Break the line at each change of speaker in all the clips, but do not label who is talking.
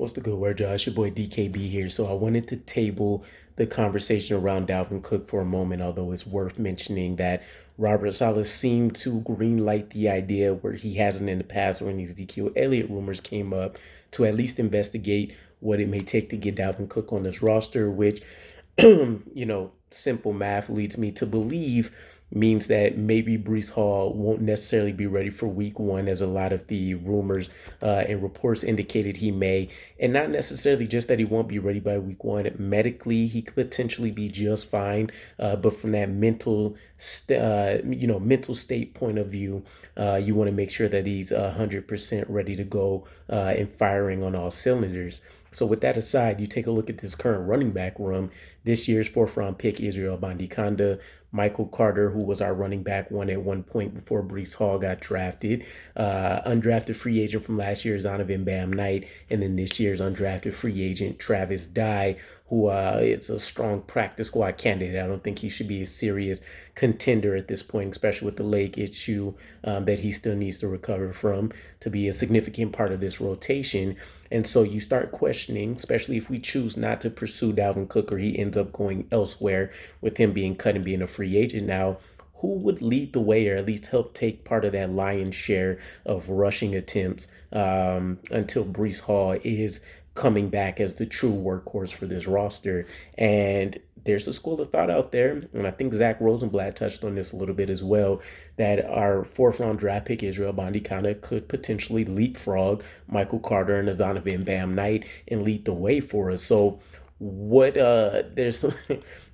What's the good word, Josh? Your boy DKB here. So I wanted to table the conversation around Dalvin Cook for a moment, although it's worth mentioning that Robert Saleh seemed to greenlight the idea where he hasn't in the past when these Ezekiel Elliott rumors came up to at least investigate what it may take to get Dalvin Cook on this roster, which simple math leads me to believe means that maybe Breece Hall won't necessarily be ready for week one, as a lot of the rumors and reports indicated he may. And not necessarily just that he won't be ready by week one. Medically, he could potentially be just fine. But from that mental state point of view, you want to make sure that he's 100% ready to go and firing on all cylinders. So with that aside, you take a look at this current running back room. This year's fourth round pick, Israel Abanikanda, Michael Carter, who was our running back one at one point before Breece Hall got drafted, undrafted free agent from last year, Zonovan Bam Knight, and then this year's undrafted free agent, Travis Dye, who is a strong practice squad candidate. I don't think he should be a serious contender at this point, especially with the leg issue that he still needs to recover from to be a significant part of this rotation. And so you start questioning, especially if we choose not to pursue Dalvin Cook or he ends up going elsewhere with him being cut and being a free agent now, who would lead the way or at least help take part of that lion's share of rushing attempts until Breece Hall is coming back as the true workhorse for this roster? And there's a school of thought out there, and I think Zach Rosenblatt touched on this a little bit as well, that our fourth round draft pick, Israel Abanikanda, could potentially leapfrog Michael Carter and Donovan Bam Knight and lead the way for us. So what there's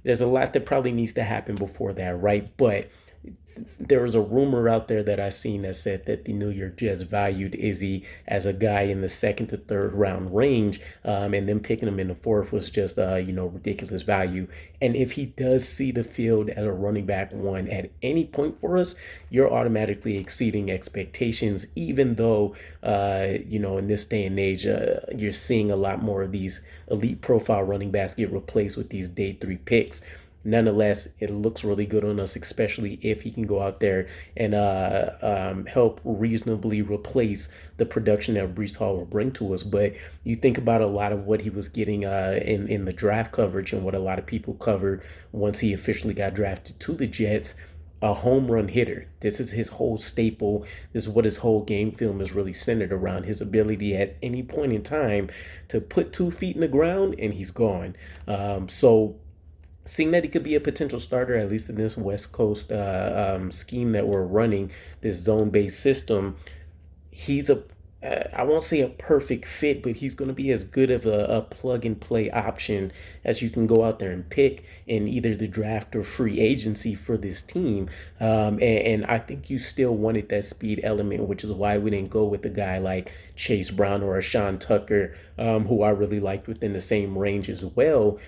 there's a lot that probably needs to happen before that, right? But there was a rumor out there that I seen that said that the New York Jets valued Izzy as a guy in the second to third round range, and then picking him in the fourth was just ridiculous value. And if he does see the field as a running back one at any point for us, you're automatically exceeding expectations. Even though in this day and age, you're seeing a lot more of these elite profile running backs get replaced with these day three picks. Nonetheless, it looks really good on us, especially if he can go out there and help reasonably replace the production that Breece Hall will bring to us. But you think about a lot of what he was getting in the draft coverage and what a lot of people covered once he officially got drafted to the Jets. A home run hitter. This is his whole staple. This is what his whole game film is really centered around, his ability at any point in time to put 2 feet in the ground and he's gone. So seeing that he could be a potential starter, at least in this West Coast scheme that we're running, this zone-based system, he's I won't say a perfect fit, but he's going to be as good of a plug-and-play option as you can go out there and pick in either the draft or free agency for this team. And I think you still wanted that speed element, which is why we didn't go with a guy like Chase Brown or a Sean Tucker, who I really liked within the same range as well.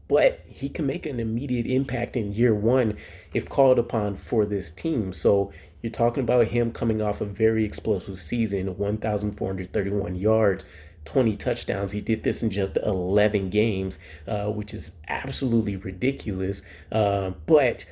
But he can make an immediate impact in year one if called upon for this team. So you're talking about him coming off a very explosive season, 1,431 yards, 20 touchdowns. He did this in just 11 games, which is absolutely ridiculous. But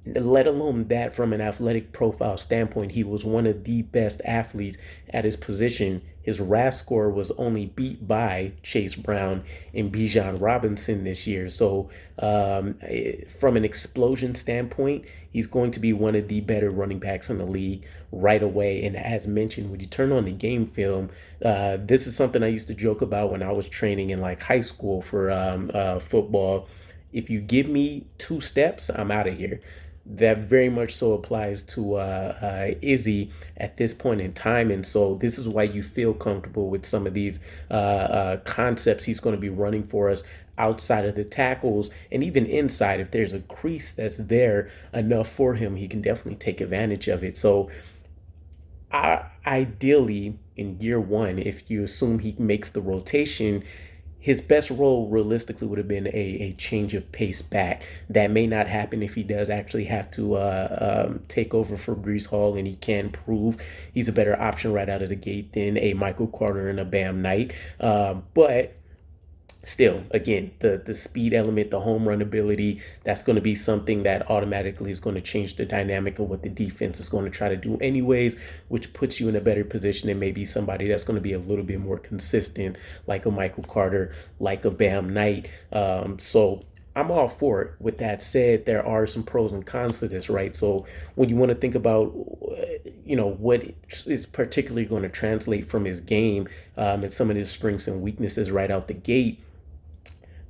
let alone that, from an athletic profile standpoint, he was one of the best athletes at his position. His RAS score was only beat by Chase Brown and Bijan Robinson this year. So from an explosion standpoint, he's going to be one of the better running backs in the league right away. And as mentioned, when you turn on the game film, this is something I used to joke about when I was training in like high school for football. If you give me 2 steps, I'm out of here. That very much so applies to Izzy at this point in time. And so this is why you feel comfortable with some of these concepts he's going to be running for us outside of the tackles and even inside. If there's a crease that's there enough for him, he can definitely take advantage of it. So ideally, in year one, if you assume he makes the rotation, his best role realistically would have been a change of pace back. That may not happen if he does actually have to take over for Breece Hall, and he can prove he's a better option right out of the gate than a Michael Carter and a Bam Knight. But still, again, the speed element, the home run ability, that's going to be something that automatically is going to change the dynamic of what the defense is going to try to do anyways, which puts you in a better position than maybe somebody that's going to be a little bit more consistent, like a Michael Carter, like a Bam Knight. So I'm all for it. With that said, there are some pros and cons to this, right? So when you want to think about, what is particularly going to translate from his game, and some of his strengths and weaknesses right out the gate,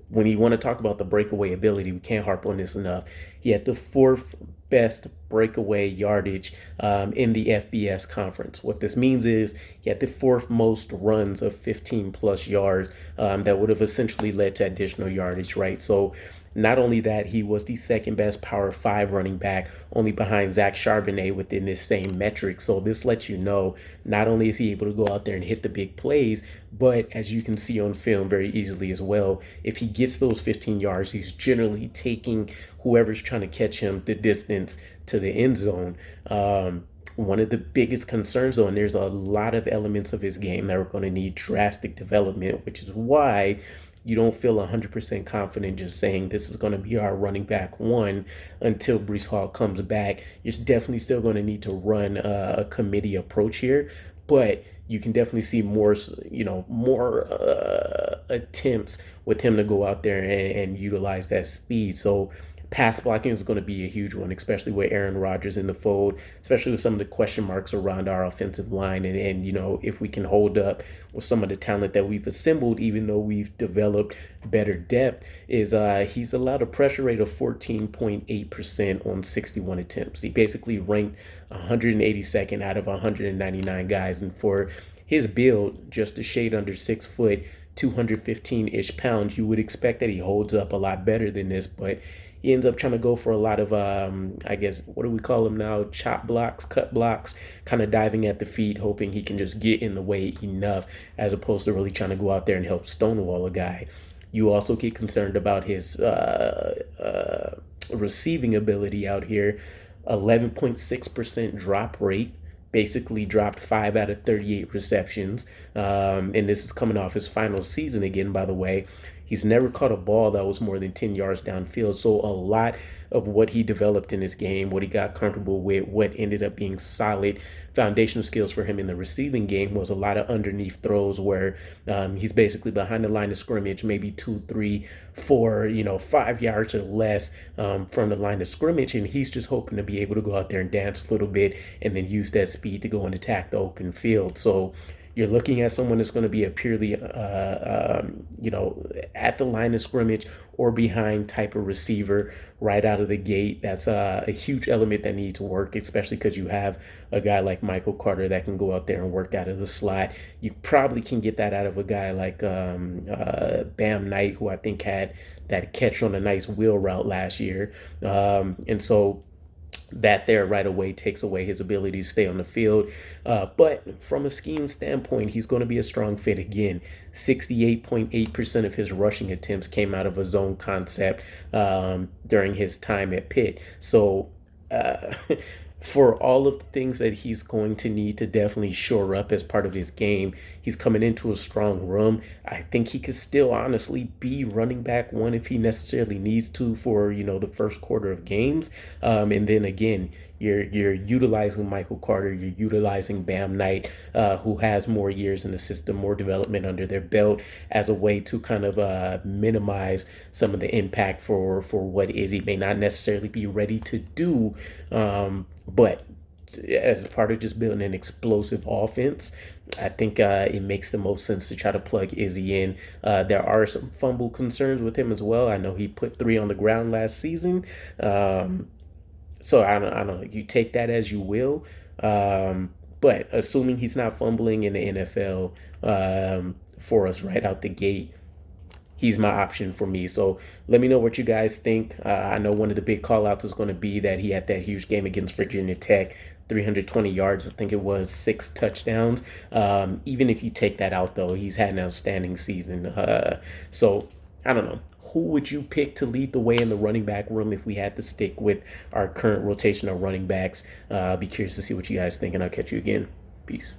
when you want to talk about the breakaway ability, we can't harp on this enough. He had the fourth best breakaway yardage in the FBS conference. What this means is he had the fourth most runs of 15 plus yards that would have essentially led to additional yardage, right? So not only that, he was the second best Power 5 running back, only behind Zach Charbonnet within this same metric. So this lets you know not only is he able to go out there and hit the big plays, but as you can see on film very easily as well, if he gets those 15 yards, he's generally taking whoever's trying to catch him the distance to the end zone. One of the biggest concerns, though, and there's a lot of elements of his game that are going to need drastic development, which is why you don't feel 100% confident just saying this is going to be our running back one until Breece Hall comes back. You're definitely still going to need to run a committee approach here, but you can definitely see more attempts with him to go out there and utilize that speed. So pass blocking is going to be a huge one, especially with Aaron Rodgers in the fold, especially with some of the question marks around our offensive line. And if we can hold up with some of the talent that we've assembled, even though we've developed better depth, is he's allowed a pressure rate of 14.8% on 61 attempts. He basically ranked 182nd out of 199 guys. And for his build, just a shade under 6 foot, 215-ish pounds, you would expect that he holds up a lot better than this, but he ends up trying to go for a lot of, I guess, what do we call them now? Chop blocks, cut blocks, kind of diving at the feet, hoping he can just get in the way enough, as opposed to really trying to go out there and help stonewall a guy. You also get concerned about his receiving ability out here. 11.6% drop rate. Basically dropped 5 out of 38 receptions. And this is coming off his final season again, by the way. He's never caught a ball that was more than 10 yards downfield. So a lot of what he developed in this game, what he got comfortable with, what ended up being solid foundational skills for him in the receiving game was a lot of underneath throws where he's basically behind the line of scrimmage, maybe 2, 3, 4, 5 yards or less from the line of scrimmage. And he's just hoping to be able to go out there and dance a little bit and then use that speed to go and attack the open field. So you're looking at someone that's going to be a purely, at the line of scrimmage or behind type of receiver right out of the gate. That's a huge element that needs work, especially because you have a guy like Michael Carter that can go out there and work out of the slot. You probably can get that out of a guy like Bam Knight, who I think had that catch on a nice wheel route last year. And so that there right away takes away his ability to stay on the field. But from a scheme standpoint, he's going to be a strong fit again. 68.8% of his rushing attempts came out of a zone concept during his time at Pitt. So for all of the things that he's going to need to definitely shore up as part of his game, he's coming into a strong room. I think he could still honestly be running back one if he necessarily needs to for, the first quarter of games. And then again, you're utilizing Michael Carter, you're utilizing Bam Knight, who has more years in the system, more development under their belt, as a way to kind of minimize some of the impact for what Izzy may not necessarily be ready to do. But as part of just building an explosive offense, I think it makes the most sense to try to plug Izzy in. There are some fumble concerns with him as well. I know he put 3 on the ground last season. So I don't know. You take that as you will. But assuming he's not fumbling in the NFL for us right out the gate, he's my option for me. So let me know what you guys think. I know one of the big call outs is going to be that he had that huge game against Virginia Tech, 320 yards. I think it was 6 touchdowns. Even if you take that out, though, he's had an outstanding season. So I don't know. Who would you pick to lead the way in the running back room if we had to stick with our current rotation of running backs? Be curious to see what you guys think, and I'll catch you again. Peace.